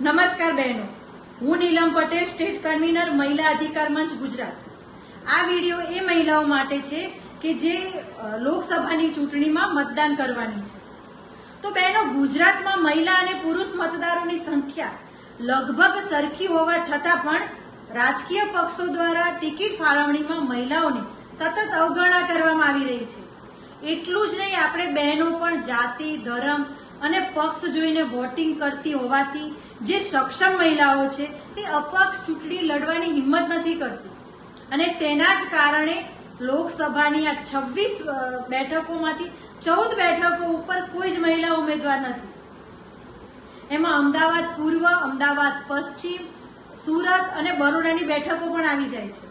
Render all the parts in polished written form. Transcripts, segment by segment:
નમસ્કાર બહેનો, હું નીલમ પટેલ, સ્ટેટ કન્વીનર મહિલા અધિકાર મંચ ગુજરાત. આ વિડીયો એ મહિલાઓ માટે છે કે જે લોકસભાની ચૂંટણીમાં મતદાન કરવાની છે. તો બહેનો, ગુજરાતમાં મહિલા અને પુરુષ મતદારોની સંખ્યા લગભગ સરખી હોવા છતાં પણ રાજકીય પક્ષો દ્વારા ટિકિટ ફાળવણીમાં મહિલાઓને સતત અવગણના કરવામાં આવી રહી છે. એટલું જ નહીં, આપણે બહેનો પણ જાતિ, ધર્મ અને પક્ષ જોઈને વોટિંગ કરતી હોવાથી જે સક્ષમ મહિલાઓ છે તે અપક્ષ ચૂંટણી લડવાની હિંમત નથી કરતી અને તેના જ કારણે લોકસભાની આ 26 બેઠકોમાંથી 14 બેઠકો ઉપર કોઈ જ મહિલા ઉમેદવાર નથી. એમાં અમદાવાદ પૂર્વ, અમદાવાદ પશ્ચિમ, સુરત અને બરોડાની બેઠકો પણ આવી જાય છે.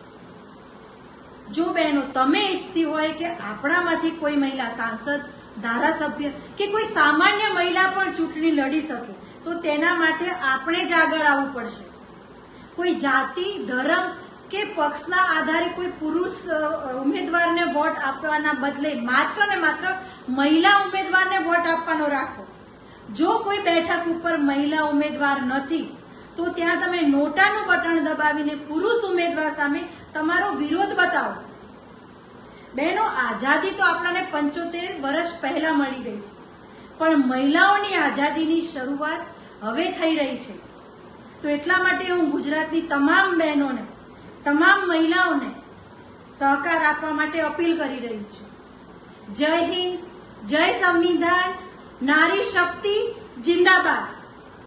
જો બહેનો તમે ઈચ્છતી હોય કે આપણામાંથી કોઈ મહિલા સાંસદ, ધારાસભ્ય કે કોઈ સામાન્ય મહિલા પણ ચૂંટણી લડી શકે તો તેના માટે આપણે જ આગળ આવવું પડશે. કોઈ જાતિ, ધર્મ કે પક્ષના આધારે કોઈ પુરુષ ઉમેદવારને વોટ આપવાના બદલે માત્ર ને માત્ર મહિલા ઉમેદવારને વોટ આપવાનો રાખો. જો કોઈ બેઠક ઉપર મહિલા ઉમેદવાર નથી તો ત્યાં તમે નોટાનું બટન દબાવીને પુરુષ ઉમેદવાર સામે તમારો વિરોધ બતાવો. બહેનો, આઝાદી તો આપણને 75 વર્ષ પહેલા મળી ગઈ છે, પણ મહિલાઓની આઝાદીની શરૂઆત હવે થઈ રહી છે. તો એટલા માટે હું ગુજરાતની તમામ બહેનોને, તમામ મહિલાઓને સહકાર આપવા માટે અપીલ કરી રહી છું. જય હિન્દ, જય સંવિધાન, નારી શક્તિ જિંદાબાદ.